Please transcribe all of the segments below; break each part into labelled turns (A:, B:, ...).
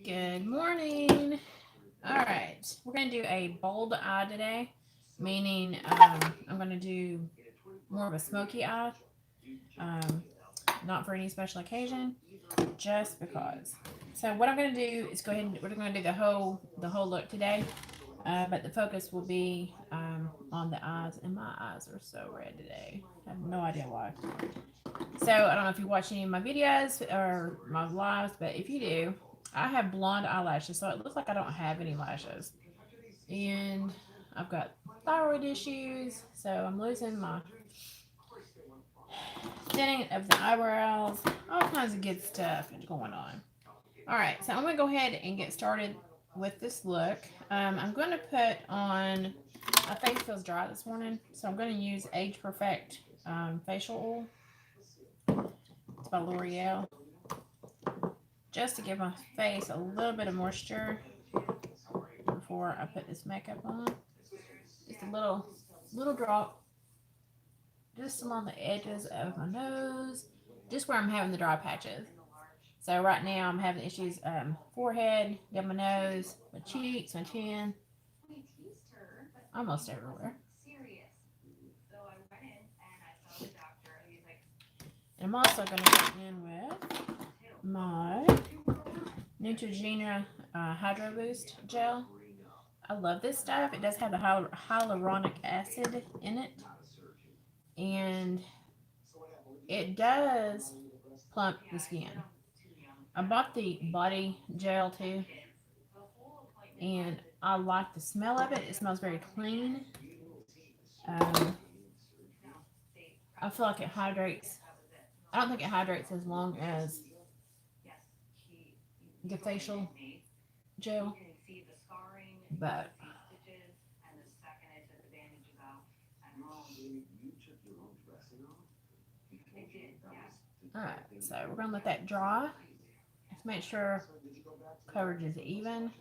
A: Good morning. All right, we're going to do a bold eye today, meaning I'm going to do more of a smoky eye, um, not for any special occasion, just because. So what I'm going to do is go ahead and we're going to do the whole look today, but the focus will be on the eyes, and my eyes are so red today. I have no idea why. So I don't know if you watch any of my videos or my lives, but if you do, I have blonde eyelashes, so it looks like I don't have any lashes. And I've got thyroid issues, so I'm losing my thinning of the eyebrows, all kinds of good stuff going on. All right, so I'm gonna go ahead and get started with this look. I'm going to put on. My face feels dry this morning, so I'm going to use Age Perfect facial oil. It's by L'Oreal, just to give my face a little bit of moisture before I put this makeup on. Just a little drop, just along the edges of my nose, just where I'm having the dry patches. So right now I'm having issues forehead, down my nose, my cheeks, my chin, almost everywhere. And I'm also going to go in with my Neutrogena Hydro Boost gel. I love this stuff. It does have the hyaluronic acid in it, and it does plump the skin. I bought the body gel too, and I like the smell of it. It smells very clean. Um, I feel like it hydrates. I don't think it hydrates as long as the facial gel, but all right. So we're gonna let that dry. Just make sure coverage is even.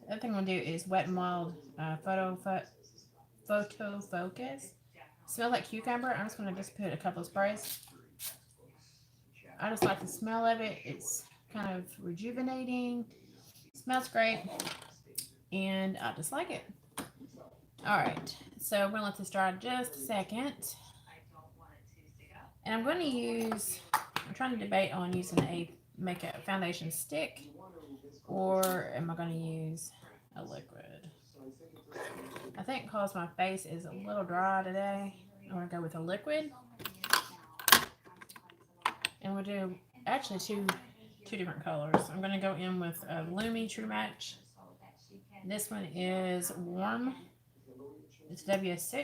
A: The other thing I'm gonna do is Wet n Wild photo focus. Smells like cucumber. I'm just gonna just put a couple of sprays. I just like the smell of it. It's kind of rejuvenating. Smells great, and I just like it. All right, so we're gonna let this dry just a second, and I'm going to use. I'm trying to debate on using a makeup foundation stick, or am I going to use a liquid? I think because my face is a little dry today, I'm going to go with a liquid, and we'll do actually two different colors. I'm going to go in with a Lumi True Match. This one is warm. It's WS6.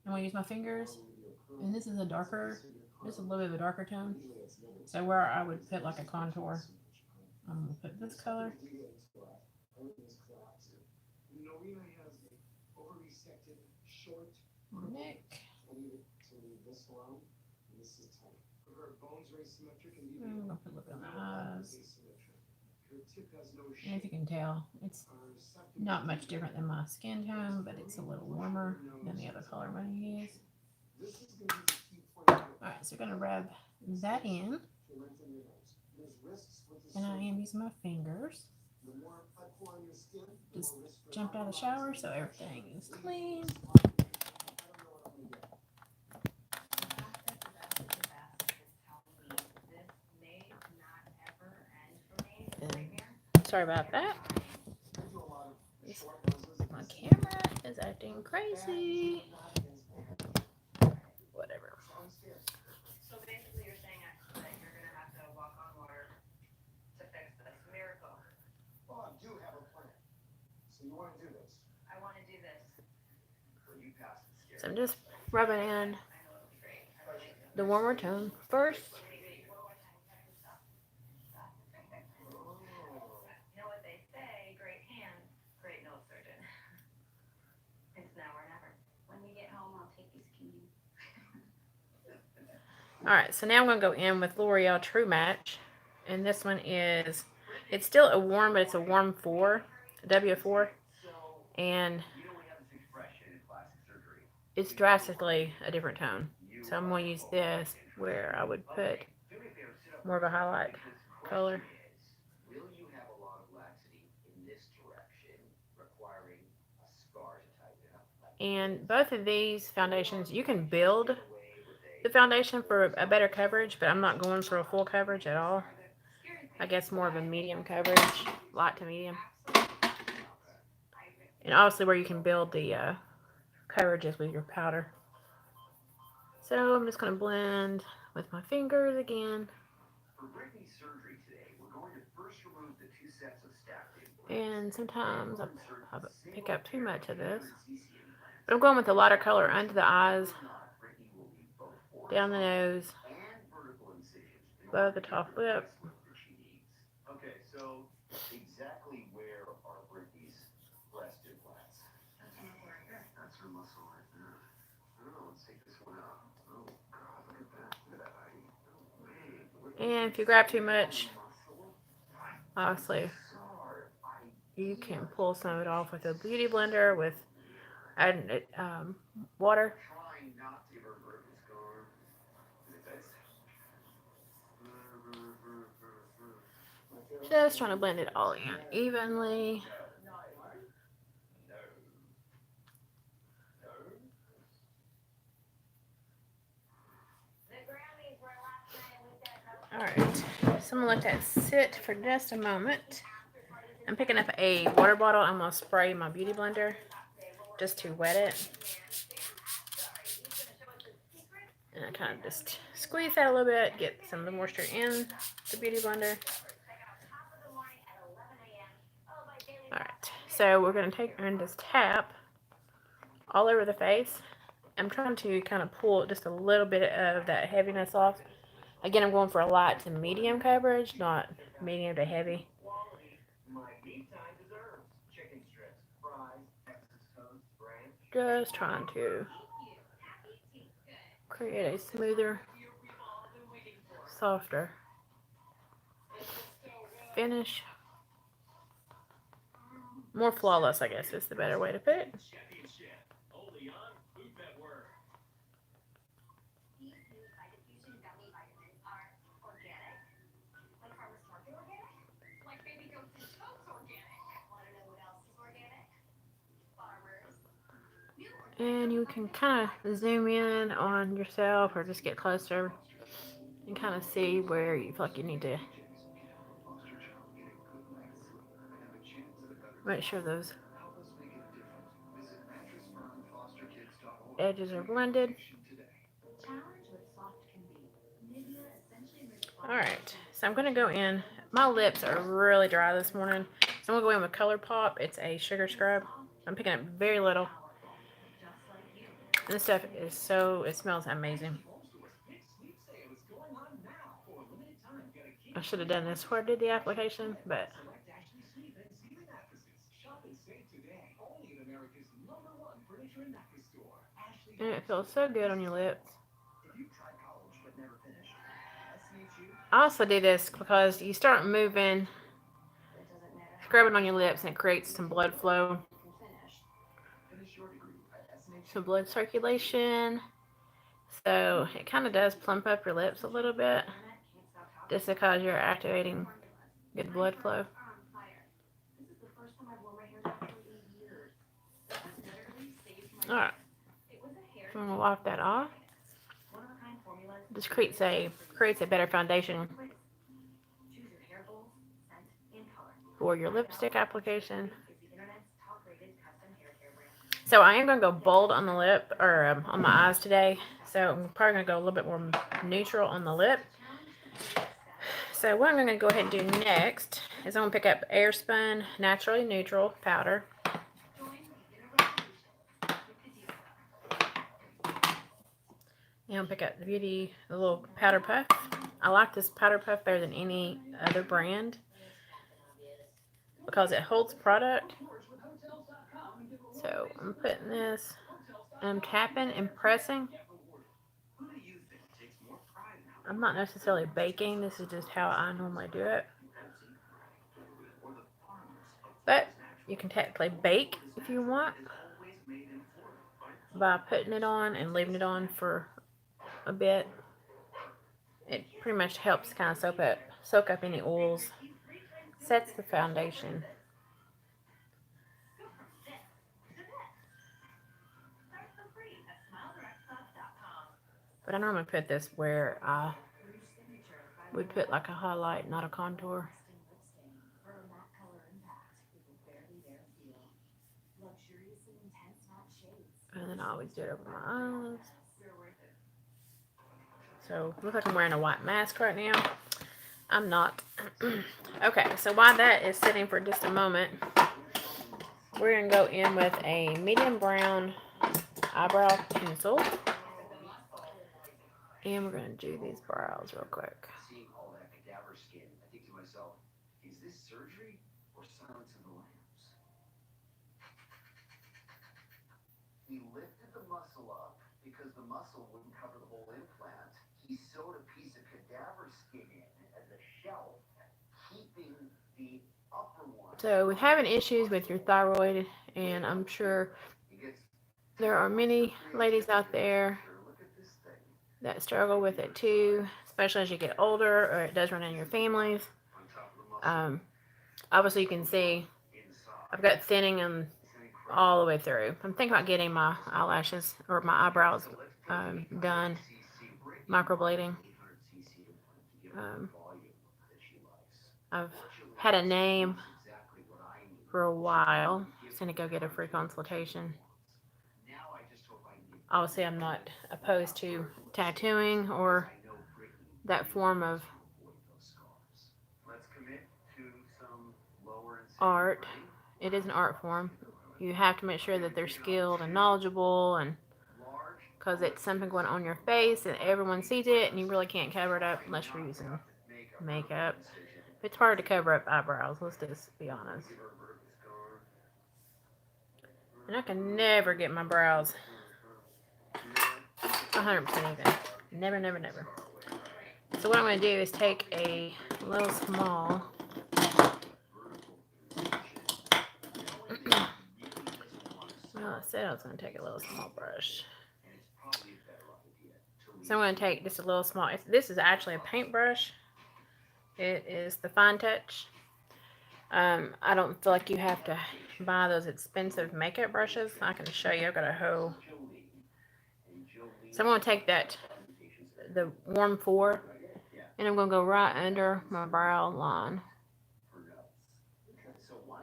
A: I'm going to use my fingers, and this is a darker, just a little bit of a darker tone. So where I would put like a contour, I'm going to put this color. Neck. I'm going to put a little bit on the eyes. And if you can tell, it's not much different than my skin tone, but it's a little warmer than the other color I'm going to use. Alright, so we're going to rub that in. And I am using my fingers. Just jumped out of the shower, so everything is clean. Sorry about that. My camera is acting crazy. Whatever. So basically, you're saying that you're gonna have to walk on water to fix this miracle. Well, I do have a plan. So you want to do this? I want to do this. So I'm just rubbing in the warmer tone first. Alright, so now I'm going to go in with L'Oreal True Match. And this one is, it's still a warm, but it's a warm 4, W4. and it's drastically a different tone. So I'm going to use this where I would put more of a highlight color. And both of these foundations, you can build the foundation for a better coverage, but I'm not going for a full coverage at all. I guess more of a medium coverage, light to medium. And obviously where you can build the coverages with your powder. So I'm just going to blend with my fingers again. And sometimes I pick up too much of this. But I'm going with a lighter color under the eyes, down the nose, above the top lip. And if you grab too much, obviously you can pull some of it off with a beauty blender with adding water. Just trying to blend it all in evenly. Alright, so I'm going to let that sit for just a moment. I'm picking up a water bottle. I'm going to spray my beauty blender just to wet it. And I kind of just squeeze that a little bit, get some of the moisture in the beauty blender. Alright, so we're going to take and just tap all over the face. I'm trying to kind of pull just a little bit of that heaviness off. Again, I'm going for a light to medium coverage, not medium to heavy. Just trying to create a smoother, softer finish. More flawless, I guess, is the better way to put it. And you can kind of zoom in on yourself or just get closer and kind of see where you feel like you need to make sure those edges are blended. Alright, so I'm going to go in. My lips are really dry this morning, so I'm going to go in with ColourPop. It's a sugar scrub. I'm picking up very little. And this stuff is it smells amazing. I should have done this before I did the application, but and it feels so good on your lips. I also do this because you start moving, scrubbing on your lips, and it creates some blood flow, some blood circulation. So it kind of does plump up your lips a little bit, just because you're activating good blood flow. Alright, I'm going to wipe that off. This creates a better foundation for your lipstick application. So I am going to go bold on the lip, or on my eyes today. So I'm probably going to go a little bit more neutral on the lip. So what I'm going to go ahead and do next is I'm going to pick up Airspun Naturally Neutral Powder. And I'll pick up the little powder puff. I like this powder puff better than any other brand because it holds product. So I'm putting this, and I'm tapping and pressing. I'm not necessarily baking. This is just how I normally do it. But You can technically bake if you want by putting it on and leaving it on for a bit. It pretty much helps kind of soak up any oils, sets the foundation. But I normally put this where I would put like a highlight, not a contour. And then I always do it over my eyes. So look like I'm wearing a white mask right now. I'm not. Okay, so while that is sitting for just a moment, we're going to go in with a medium brown eyebrow pencil. And we're going to do these brows real quick. Seeing all that cadaver skin, I think to myself, is this surgery or Silence of the Lambs? He lifted the muscle up because the muscle wouldn't cover the whole implant. He sewed a piece of cadaver skin in as a shelf, keeping the upper one. So with having issues with your thyroid, and I'm sure there are many ladies out there that struggle with it too, especially as you get older, or it does run in your families. Obviously, you can see I've got thinning them all the way through. I'm thinking about getting my eyelashes or my eyebrows done, microblading. I've had a name for a while. Just going to go get a free consultation. Obviously, I'm not opposed to tattooing or that form of art. It is an art form. You have to make sure that they're skilled and knowledgeable, and because it's something going on your face and everyone sees it, and you really can't cover it up unless you're using makeup. It's hard to cover up eyebrows, let's just be honest. And I can never get my brows 100% even. Never, never, never. So what I'm going to do is take a little small well, I said I was going to take a little small brush. So I'm going to take just a little small, this is actually a paintbrush. It is the Fine Touch. I don't feel like you have to buy those expensive makeup brushes. I can show you. I've got a whole. So I'm going to take the Warm 4, and I'm going to go right under my brow line.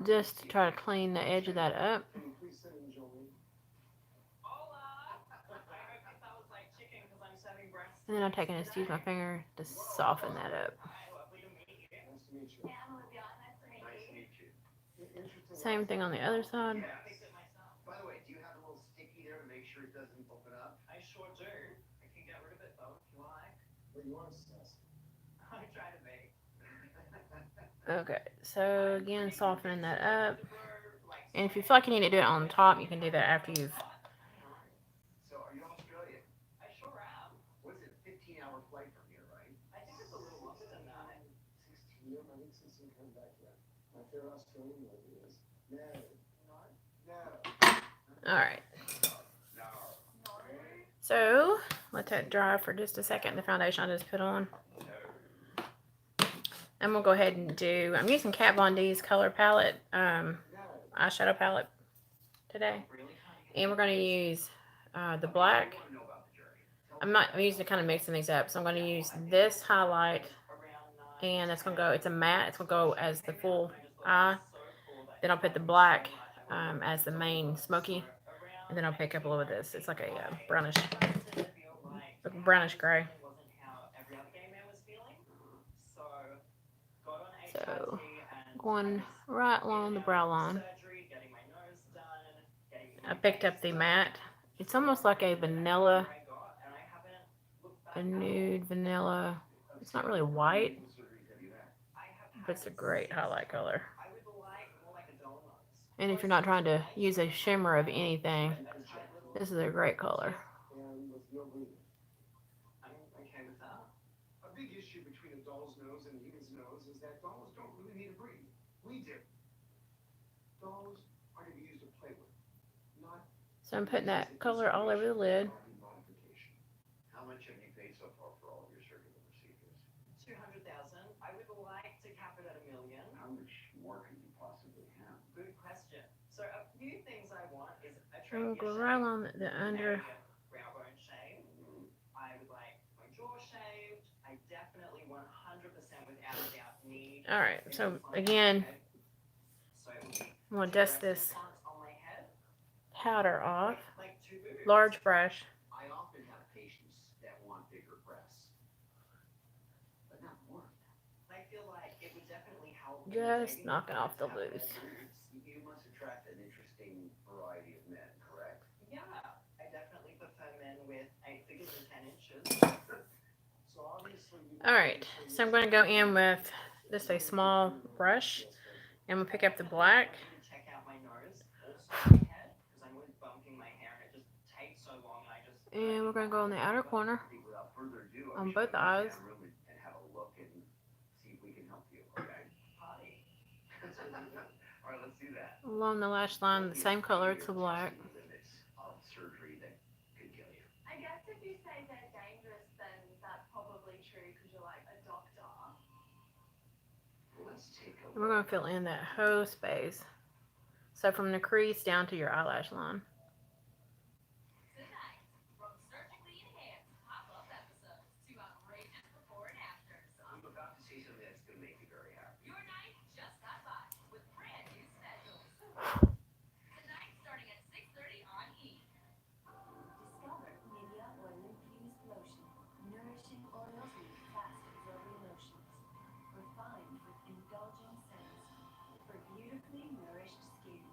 A: Just to try to clean the edge of that up. And then I'm taking just use my finger to soften that up. Same thing on the other side. By the way, do you have a little sticky there to make sure it doesn't open up? I sure do. I can get rid of it though if you like. What do you want to test? I try to bake. Okay, so again, softening that up. And if you feel like you need to do it on top, you can do that after you've. So are you Australian? I sure am. What is it, 15-hour flight from here, right? I think it's a little longer than that. 16? I think 16 come back yet. My favorite Australian movie is No. No. Alright. So, let that dry for just a second. The foundation I just put on. I'm going to go ahead and do, I'm using Kat Von D's color palette, eyeshadow palette today. And we're going to use the black. I'm using to kind of mixing these up. So I'm going to use this highlight. And that's going to go, it's a matte. It's going to go as the full eye. Then I'll put the black as the main smoky. And then I'll pick up a little of this. It's like a brownish gray. So, going right along the brow line. I picked up the matte. It's almost like a vanilla, a nude vanilla. It's not really white, but it's a great highlight color. And if you're not trying to use a shimmer of anything, this is a great color. A big issue between a doll's nose and a human's nose is that dolls don't really need to breathe. We do. Dolls So I'm putting that color all over the lid.
B: How much have you paid so far for all of your surgical procedures? 200,000. I would like to cap it at 1 million. How much more could you possibly have? Good question. So a few things I want is a
A: We'll
B: trachea
A: go right
B: shave,
A: on the under.
B: brow bone shave. I would like my jaw shaved. I definitely 100% without a doubt need.
A: All right. So again,
B: So
A: I'm gonna dust this powder off. Large brush.
B: I often have patients that want bigger breasts, but not more. I feel like it would definitely help.
A: Just knocking off the loose.
B: You must attract an interesting variety of men, correct? Yeah, I definitely prefer men with 8 figures and 10 inches. So obviously.
A: All right. So I'm going to go in with this a small brush, and we'll pick up the black.
B: Check out my nose, also my head, because I'm always bumping my hair and it just takes so long.
A: And we're going to go on the outer corner on both eyes.
B: And have a look and see if we can help you, okay? Hi. All right, let's do that.
A: Along the lash line, the same color, it's the black.
B: Surgery that could kill you.
C: I guess if you say they're dangerous, then that's probably true because you're like a doctor.
B: Let's take a look.
A: And we're going to fill in that whole space. So from the crease down to your eyelash line.
C: Tonight, from Surgically Enhanced pop-up episodes to outrageous before and afters.
B: I'm about to see something that's going to make you very happy.
C: Your night just got by with brand new specials. Tonight, starting at 6:30 on E! Discover Nivea Oil Infused Lotion. Nourishing oils with fast-absorbing lotions. Refined with indulgent scents. For beautifully nourished skin.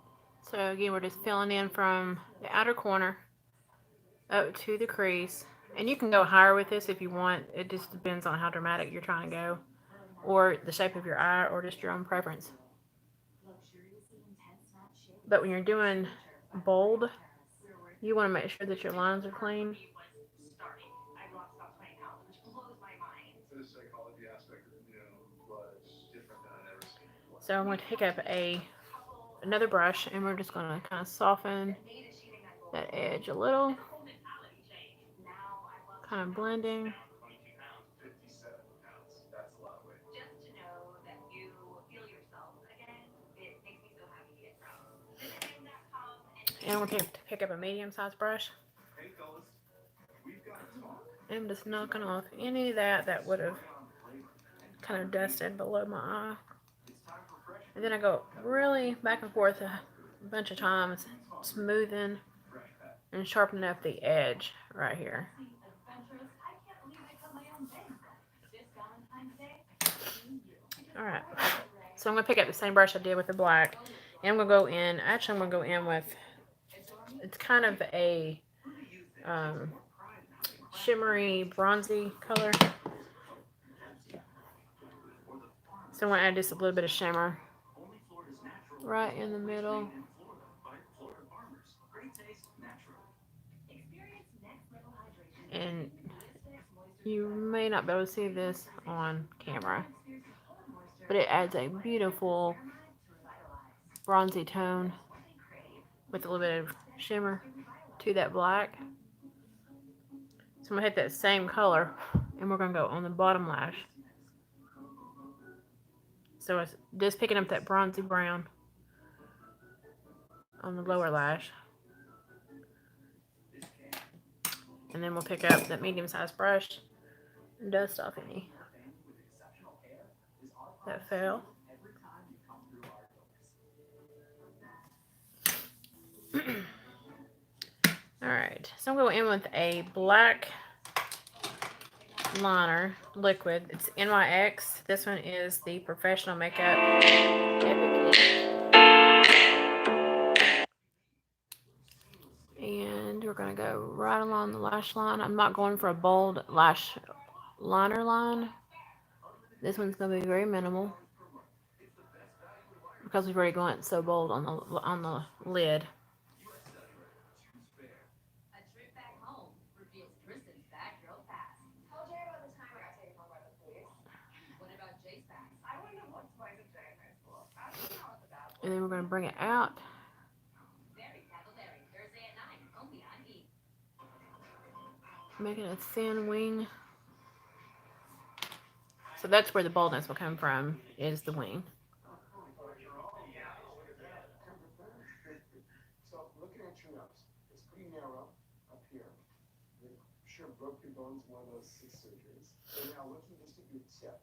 A: So again, we're just filling in from the outer corner up to the crease. And you can go higher with this if you want. It just depends on how dramatic you're trying to go, or the shape of your eye, or just your own preference. But when you're doing bold, you want to make sure that your lines are clean.
B: The psychology aspect of it, was different than I'd ever seen before.
A: So I'm going to pick up another brush, and we're just going to kind of soften that edge a little, kind of blending.
B: 57 pounds. That's a lot of weight.
C: Just to know that you feel yourself again, it makes me so happy to get proud. Visiting.com
A: And we're going to pick up a medium-sized brush.
B: Hey, fellas, we've got to talk.
A: And I'm just knocking off any of that would have kind of dusted below my eye. And then I go really back and forth a bunch of times, smoothing and sharpening up the edge right here.
C: adventurous. I can't believe I cut my own bangs. This Valentine's Day,
A: Alright, so I'm going to pick up the same brush I did with the black. And I'm going to go in, actually I'm going to go in with, it's kind of a shimmery, bronzy color. So I'm going to add just a little bit of shimmer right in the middle.
C: experience next level hydration.
A: And you may not be able to see this on camera, but it adds a beautiful bronzy tone with a little bit of shimmer to that black. So I'm going to hit that same color, and we're going to go on the bottom lash. So it's just picking up that bronzy brown on the lower lash. And then we'll pick up that medium-sized brush and dust off any that fell. Alright, so I'm going in with a black liner liquid. It's NYX. This one is the Professional Makeup Epic Ink. And we're going to go right along the lash line. I'm not going for a bold lash liner line. This one's going to be very minimal because we've already gone so bold on the lid.
C: A trip back home reveals Tristan's bad girl past.
D: Told Jerry about the time I got taken home by the police.
C: What about Jay's past?
D: I wouldn't have looked twice at Jay in high school. I don't know what the bad
A: And then we're going to bring it out.
C: Then
A: Making a thin wing. So that's where the boldness will come from, is the wing.
E: So looking at your nose, it's pretty narrow up here. You sure broke your bones in one of those 6 surgeries. And now looking just at your tip.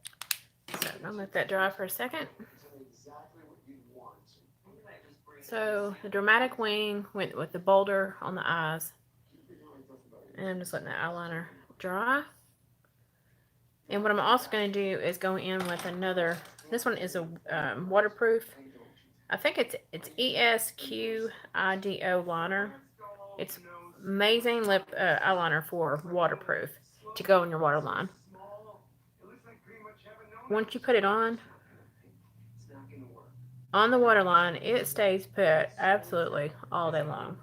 A: So I'm gonna let that dry for a second.
E: Exactly what you'd want.
A: So the dramatic wing went with the bolder on the eyes. And I'm just letting the eyeliner dry. And what I'm also going to do is go in with another. This one is a waterproof. I think it's ESQIDO liner. It's amazing lip eyeliner for waterproof to go in your waterline. Once you put it on the waterline, it stays put absolutely all day long.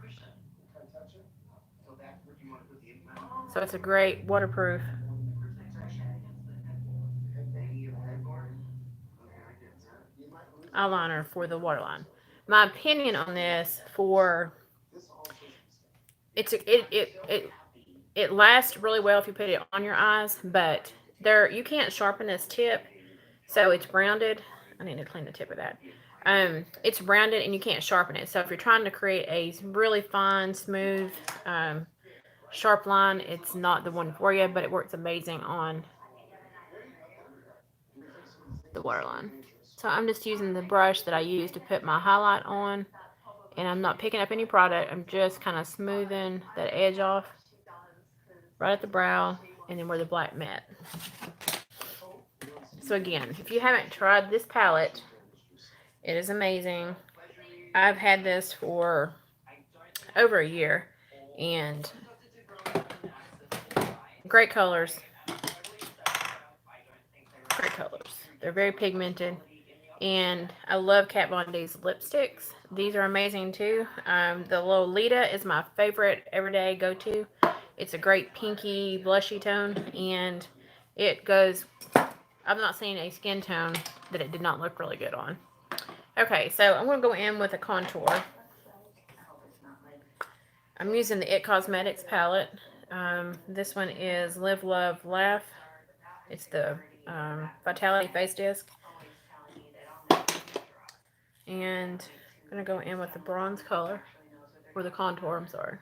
A: So it's a great waterproof eyeliner for the waterline. My opinion on this for it lasts really well if you put it on your eyes, but you can't sharpen this tip, so it's rounded. I need to clean the tip of that. It's rounded and you can't sharpen it. So if you're trying to create a really fine, smooth, sharp line, it's not the one for you, but it works amazing on the waterline. So I'm just using the brush that I use to put my highlight on, and I'm not picking up any product. I'm just kind of smoothing that edge off right at the brow and then where the black met. So again, if you haven't tried this palette, it is amazing. I've had this for over a year, and great colors. Great colors. They're very pigmented. And I love Kat Von D's lipsticks. These are amazing too. The Lolita is my favorite everyday go-to. It's a great pinky blushy tone, and it goes, I've not seen a skin tone that it did not look really good on. Okay, so I'm going to go in with a contour. I'm using the IT Cosmetics palette. This one is Live, Love, Laugh. It's the Vitality Face Disc. And I'm going to go in with the bronze color, or the contour, I'm sorry.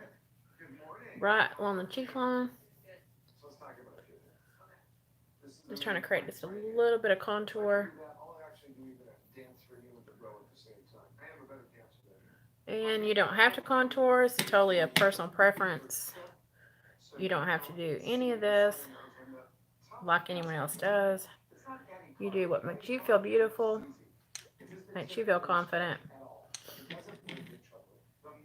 A: Right along the cheekline. Just trying to create just a little bit of contour. And you don't have to contour. It's totally a personal preference. You don't have to do any of this like anyone else does. You do what makes you feel beautiful, makes you feel confident.
E: The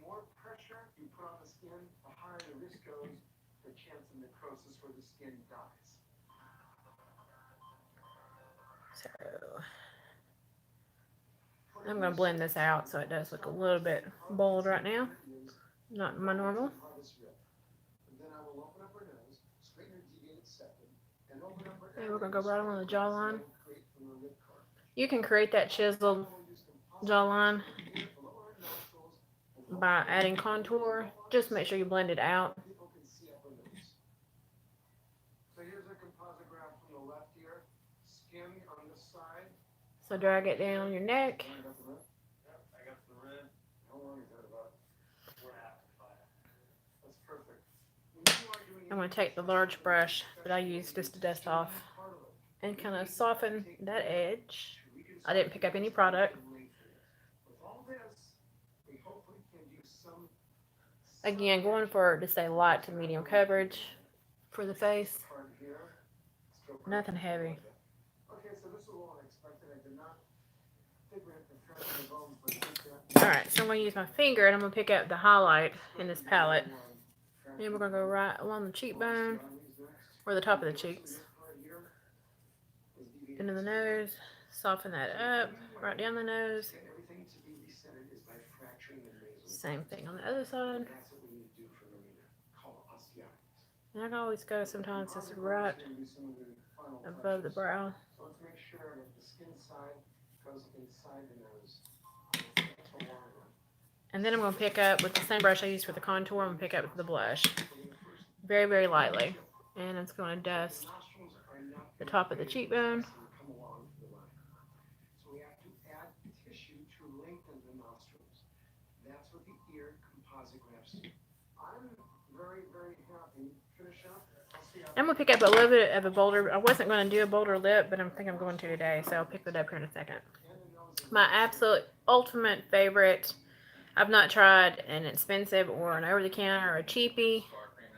E: more pressure you put on the skin, the higher the risk goes for chance of necrosis where the skin dies.
A: So I'm going to blend this out so it does look a little bit bold right now. Not my normal. And we're going to go right on the jawline. You can create that chiseled jawline by adding contour. Just make sure you blend it out.
E: So here's a composite graph from the left here. Skin on the side.
A: So drag it down your neck.
E: I got the red. How long is that about? 4.5 to 5. That's perfect.
A: I'm going to take the large brush that I use just to dust off and kind of soften that edge. I didn't pick up any product. Again, going for just a light to medium coverage for the face. Nothing heavy. Alright, so I'm going to use my finger and I'm going to pick up the highlight in this palette. And we're going to go right along the cheekbone, or the top of the cheeks. Into the nose, soften that up, right down the nose. Same thing on the other side. And I can always go sometimes just right above the brow. And then I'm going to pick up with the same brush I used for the contour. I'm going to pick up the blush. very, very lightly. And it's going to dust
E: Nostrils are not
A: the top of the cheekbone.
E: come along for the line. So we have to add tissue to lengthen the nostrils. That's what the ear composite grafts do. I'm very, very happy. Finish up. I'll see how
A: I'm going to pick up a little bit of a bolder. I wasn't going to do a bolder lip, but I think I'm going to today. So I'll pick that up here in a second. My absolute ultimate favorite, I've not tried an expensive or an over-the-counter or a cheapie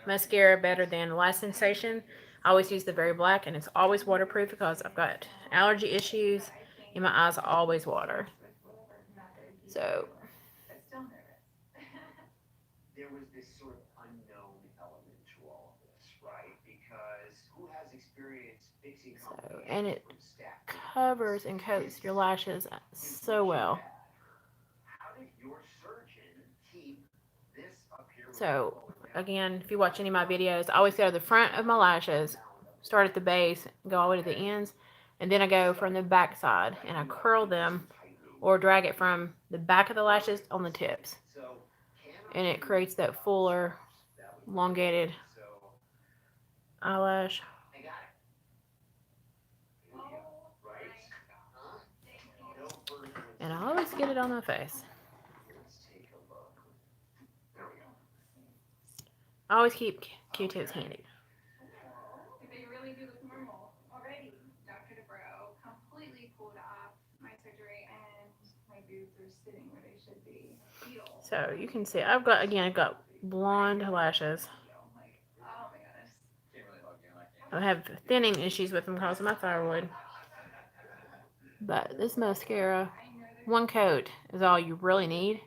A: mascara better than Lash Sensation. I always use the Very Black, and it's always waterproof because I've got allergy issues and my eyes always water. So,
B: There was this sort of unknown element to all of this, right? Because who has experience fixing
A: and it
B: from stack?
A: covers and coats your lashes so well.
B: How did your surgeon keep this up here?
A: So, again, if you watch any of my videos, I always go to the front of my lashes, start at the base, go all the way to the ends, and then I go from the back side and I curl them or drag it from the back of the lashes on the tips. And it creates that fuller, elongated eyelash.
B: I got it. Right?
A: And I always get it on my face.
B: Let's take a look. There we go.
A: I always keep Q-tips handy.
D: They really do look normal already. Dr. DeBro completely pulled off my surgery and my boobs are sitting where they should be.
A: So you can see I've got blonde lashes.
D: Like, oh my goodness.
A: I have thinning issues with them because of my thyroid. But this mascara, one coat is all you really need.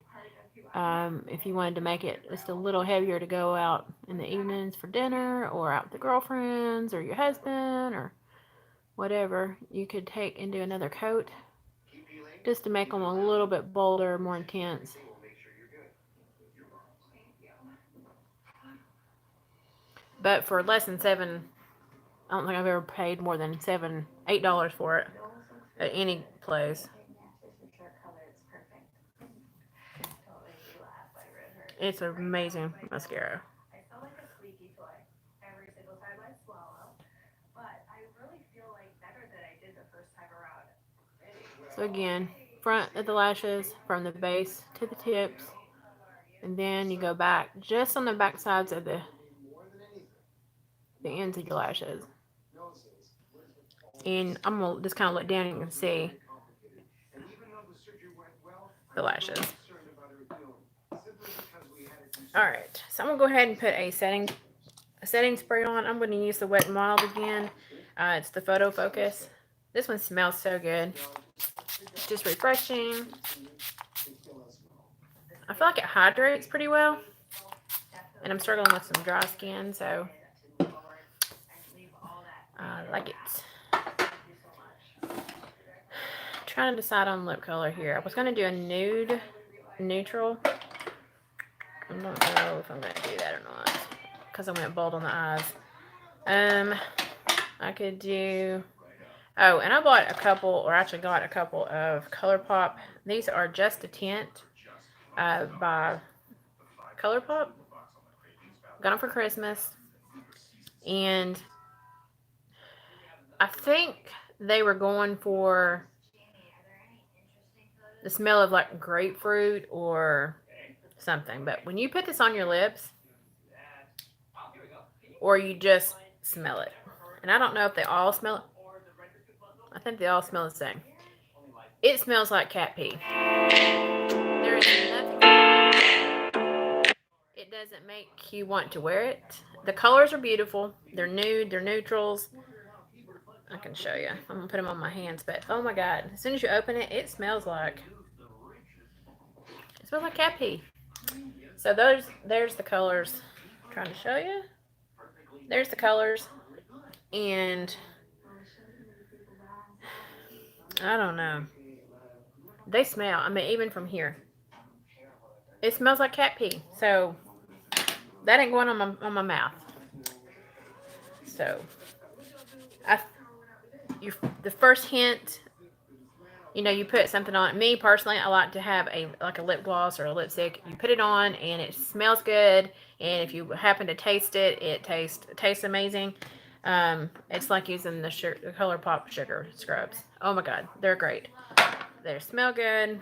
A: If you wanted to make it just a little heavier to go out in the evenings for dinner or out with the girlfriends or your husband or whatever, you could take and do another coat just to make them a little bit bolder, more intense. But for less than $7, I don't think I've ever paid more than $7, $8 for it at any place. It's an amazing mascara.
C: I felt like a squeaky toy every single time I swallow, but I really feel like better than I did the first time around.
A: So again, front of the lashes from the base to the tips, and then you go back just on the back sides of the ends of your lashes. And I'm gonna just kind of look down and you can see the lashes. Alright, so I'm going to go ahead and put a setting spray on. I'm going to use the Wet n Wild again. It's the Photo Focus. This one smells so good. It's just refreshing. I feel like it hydrates pretty well. And I'm struggling with some dry skin, so I like it. Trying to decide on lip color here. I was going to do a neutral. I don't know if I'm going to do that or not because I went bold on the eyes. I could do... Oh, and I bought a couple, or actually got a couple of ColourPop. These are Just a Tint by ColourPop. Got them for Christmas. And I think they were going for the smell of like grapefruit or something. But when you put this on your lips, or you just smell it, and I don't know if they all smell it. I think they all smell the same. It smells like cat pee. There is nothing. It doesn't make you want to wear it. The colors are beautiful. They're nude. They're neutrals. I can show you. I'm gonna put them on my hands, but oh my god! As soon as you open it, it smells like cat pee. So there's the colors. I'm trying to show you. There's the colors, and I don't know. They smell. I mean, even from here, it smells like cat pee. So that ain't going on my mouth. So the first hint, you know, you put something on. Me personally, I like to have a lip gloss or a lipstick. You put it on and it smells good. And if you happen to taste it, it tastes amazing. It's like using the ColourPop sugar scrubs. Oh my god, they're great. They smell good,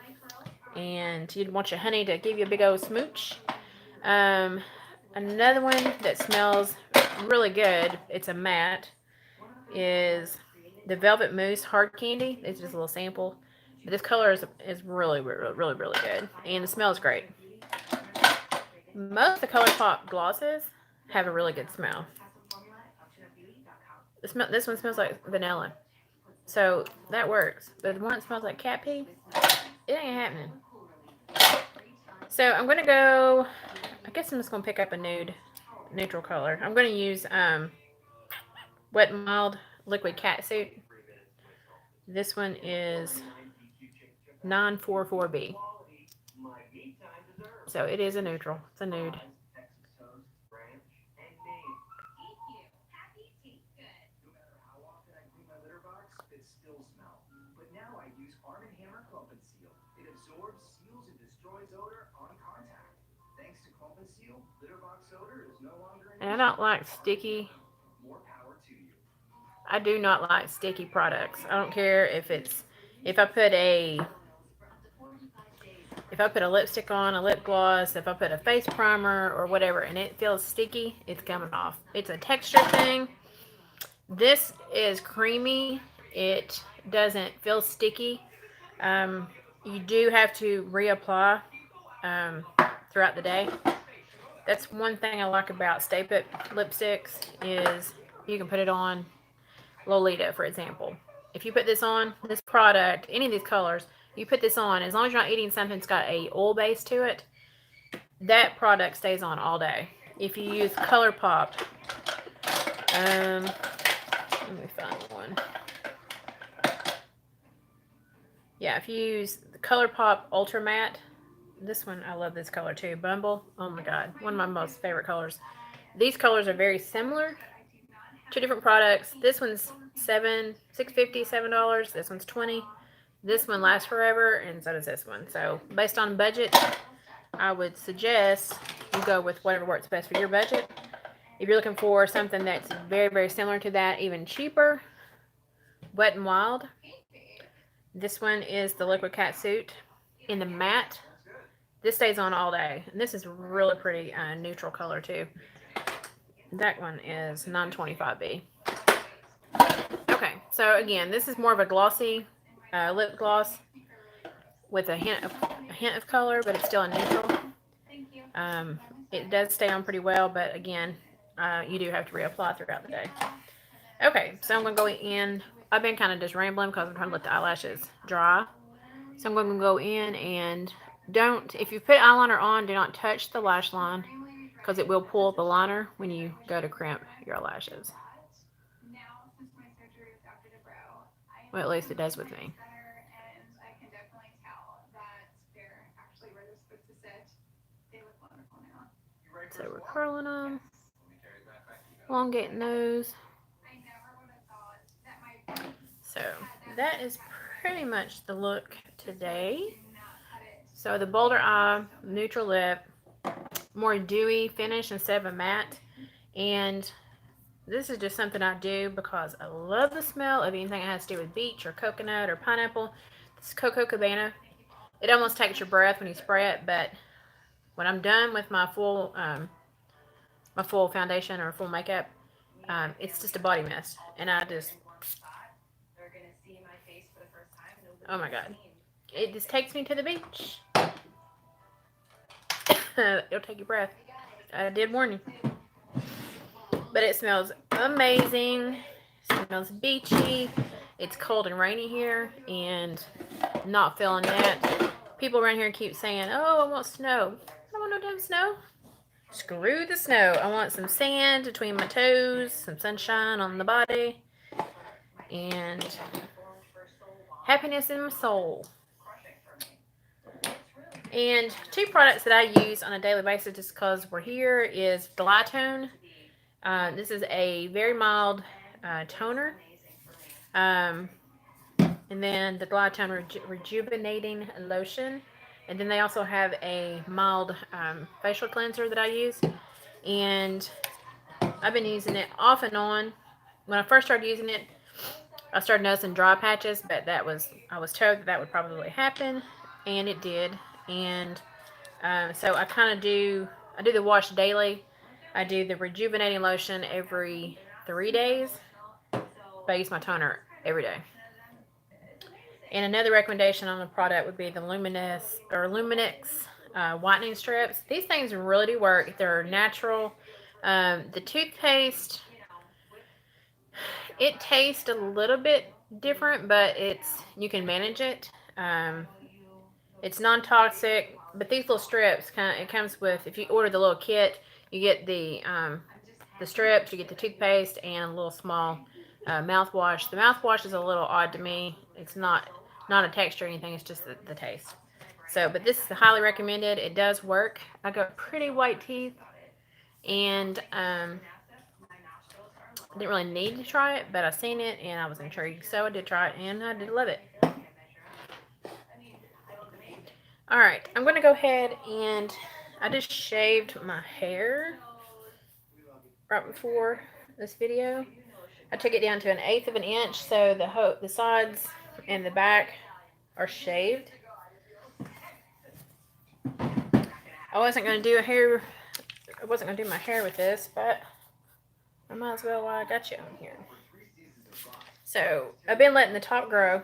A: and you'd want your honey to give you a big old smooch. Another one that smells really good, it's a matte, is the Velvet Mousse Hard Candy. It's just a little sample. But this color is really, really, really, really good. And the smell is great. Most of the ColourPop glosses have a really good smell. This one smells like vanilla. So that works. But the one that smells like cat pee, it ain't happening. So I'm going to go, I guess I'm just going to pick up a neutral color. I'm going to use Wet n Wild Liquid Catsuit. This one is 944B. So it is a neutral. It's a nude. And I don't like sticky. I do not like sticky products. I don't care if I put a lipstick on, a lip gloss, if I put a face primer or whatever, and it feels sticky, it's coming off. It's a texture thing. This is creamy. It doesn't feel sticky. You do have to reapply throughout the day. That's one thing I like about Stay Put lipsticks is you can put it on. Lolita, for example. If you put this on, this product, any of these colors, you put this on, as long as you're not eating something that's got a oil base to it, that product stays on all day. If you use ColourPop, let me find one. Yeah, if you use the ColourPop Ultra Matte, this one, I love this color too. Bumble, oh my god, one of my most favorite colors. These colors are very similar. Two different products. This one's $6.50, $7. This one's $20. This one lasts forever, and so does this one. So based on budget, I would suggest you go with whatever works best for your budget. If you're looking for something that's very, very similar to that, even cheaper, Wet n Wild. This one is the Liquid Catsuit in the matte. This stays on all day. And this is really pretty neutral color too. That one is 925B. Okay, so again, this is more of a glossy lip gloss with a hint of color, but it's still a neutral. It does stay on pretty well, but again, you do have to reapply throughout the day. Okay, so I'm going to go in. I've been kind of just rambling because I'm trying to let the eyelashes dry. So I'm going to go in and if you put eyeliner on, do not touch the lash line because it will pull the liner when you go to crimp your lashes. Well, at least it does with me. So we're curling them, elongating those. So that is pretty much the look today. So the bolder eye, neutral lip, more dewy finish instead of a matte. And this is just something I do because I love the smell of anything that has to do with beach or coconut or pineapple. This is Coco Cabana. It almost takes your breath when you spray it, but when I'm done with my full foundation or full makeup, it's just a body mist. And I just, oh my god. It just takes me to the beach. It'll take your breath. I did warn you. But it smells amazing. It smells beachy. It's cold and rainy here, and not feeling that. People around here keep saying, oh, I want snow. I don't want no damn snow. Screw the snow. I want some sand between my toes, some sunshine on the body, and happiness in my soul. And two products that I use on a daily basis just because we're here is Glytone. This is a very mild toner. and then the Glytone Rejuvenating Lotion. And then they also have a mild facial cleanser that I use. And I've been using it off and on. When I first started using it, I started noticing dry patches, but I was told that would probably happen, and it did. And so I do the wash daily. I do the rejuvenating lotion every 3 days, but I use my toner every day. And another recommendation on the product would be the Luminix whitening strips. These things really do work. They're natural. The toothpaste, it tastes a little bit different, but you can manage it. It's non-toxic, but these little strips it comes with, if you order the little kit, you get the strips, you get the toothpaste, and a little small mouthwash. The mouthwash is a little odd to me. It's not a texture or anything. It's just the taste. So, but this is highly recommended. It does work. I got pretty white teeth, and I didn't really need to try it, but I seen it and I was intrigued, so I did try it and I did love it. All right, I'm gonna go ahead and I just shaved my hair right before this video. I took it down to 1/8 of an inch, so the sides and the back are shaved. I wasn't gonna do my hair with this, but I might as well while I got you on here. So I've been letting the top grow.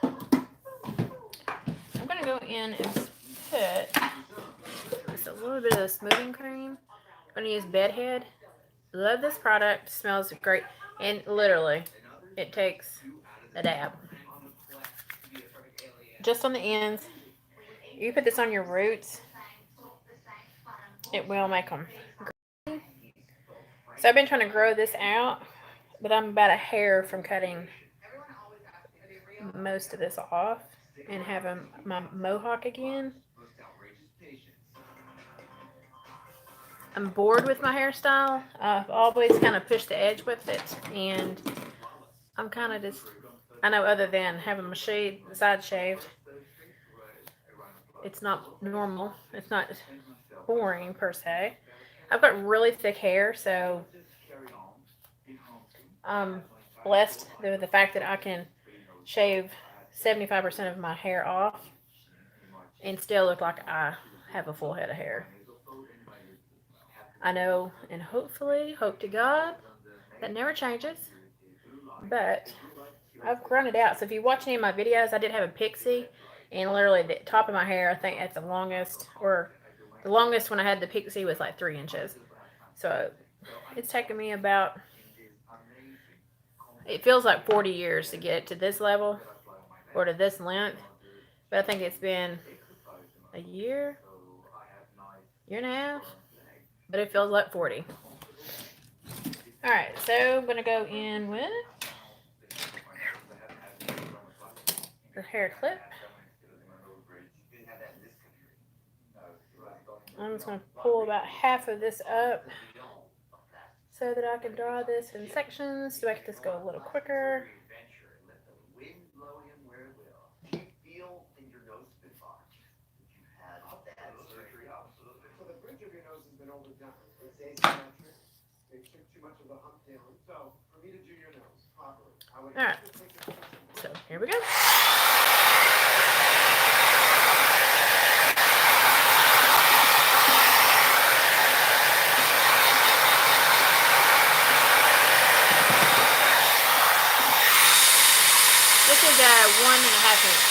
A: I'm gonna go in and put just a little bit of the smoothing cream. I'm gonna use Bedhead. Love this product. Smells great, and literally, it takes a dab just on the ends. You put this on your roots, it will make them green. So I've been trying to grow this out, but I'm about a hair from cutting most of this off and having my mohawk again. I'm bored with my hairstyle. I've always kind of pushed the edge with it, and I'm kind of just, I know other than having my side shaved, it's not normal. It's not boring per se. I've got really thick hair, so I'm blessed with the fact that I can shave 75% of my hair off and still look like I have a full head of hair. I know, and hopefully, hope to God, that never changes, but I've grown it out. So if you watch any of my videos, I did have a pixie, and literally the top of my hair, I think at the longest, or the longest when I had the pixie was like 3 inches. So it's taken me about, it feels like 40 years to get it to this level or to this length, but I think it's been a year and a half, but it feels like 40. All right, so I'm gonna go in with the hair clip. I'm just gonna pull about half of this up so that I can draw this in sections to make this go a little quicker.
E: So the bridge of your nose has been overdone. It's asymmetric. They took too much of the hump down. So for me to do your nose properly, I would
A: All right. So here we go. This is 1.5 inch.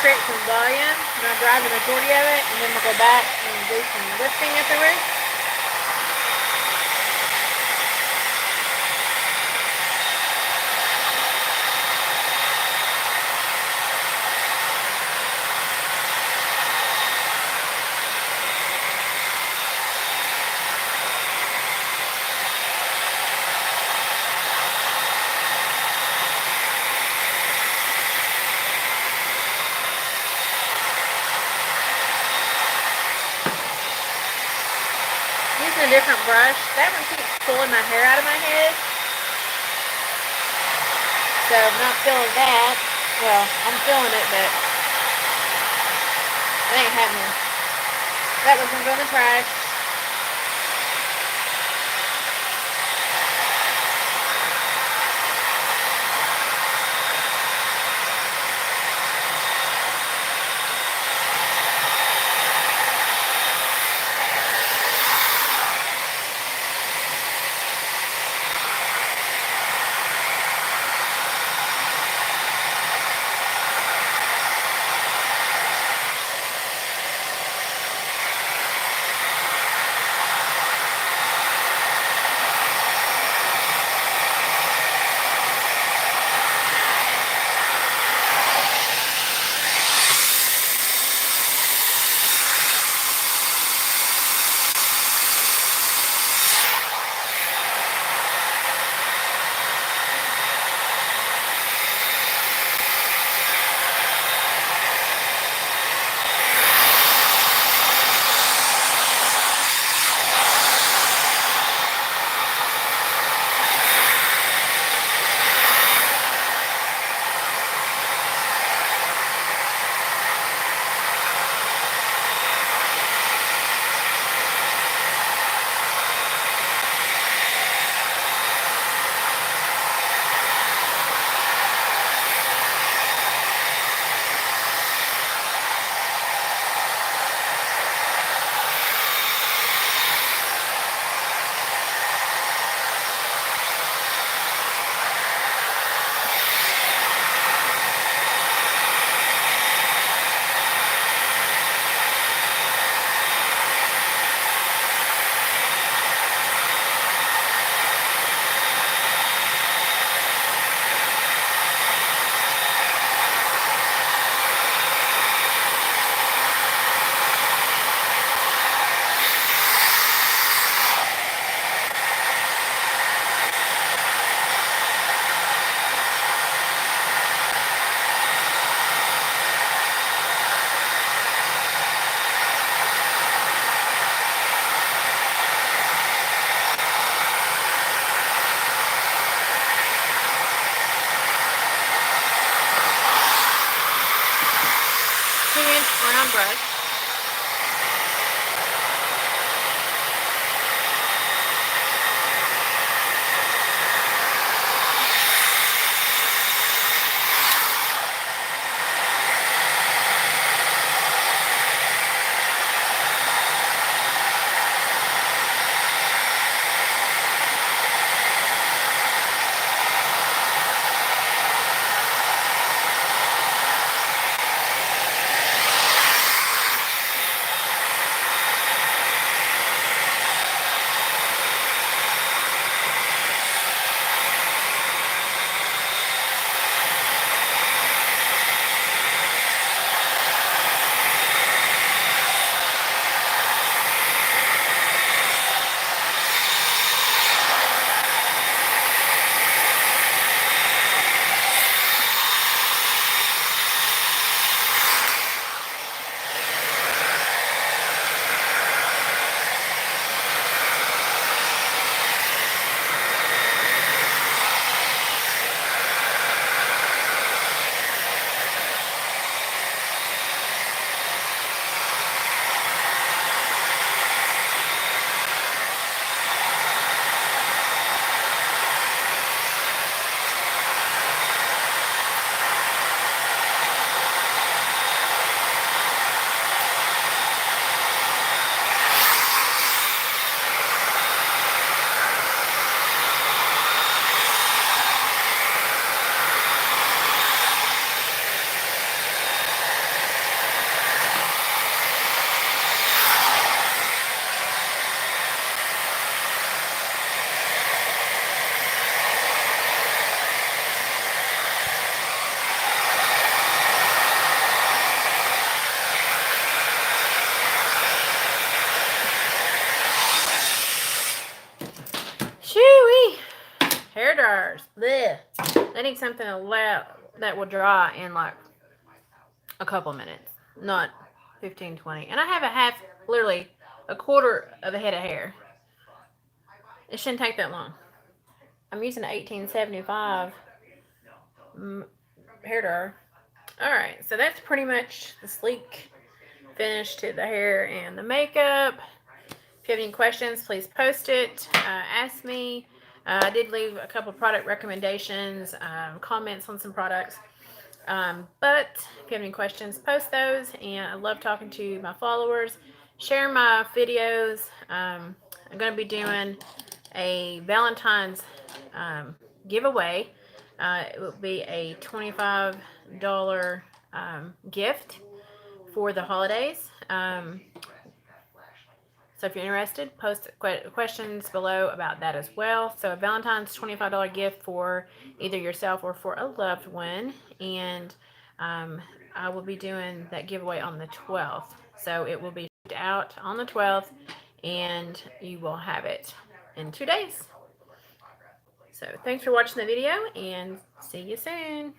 A: create some volume. I'm going to dry the majority of it, and then we'll go back and do some lifting at the root. Using a different brush. That one keeps pulling my hair out of my head. So I'm not feeling that. Well, I'm feeling it, but it ain't happening. That one's gonna go in the trash. Round brush. need something that will dry in like a couple minutes, not 15, 20. And I have literally a quarter of a head of hair. It shouldn't take that long. I'm using an 1875 hair dryer. Alright, so that's pretty much the sleek finish to the hair and the makeup. If you have any questions, please post it. Ask me. I did leave a couple product recommendations, comments on some products. But if you have any questions, post those. And I love talking to my followers. Share my videos. I'm going to be doing a Valentine's giveaway. It will be a $25 gift for the holidays. So if you're interested, post questions below about that as well. So a Valentine's $25 gift for either yourself or for a loved one. And I will be doing that giveaway on the 12th. So it will be shipped out on the 12th and you will have it in 2 days. So thanks for watching the video and see you soon.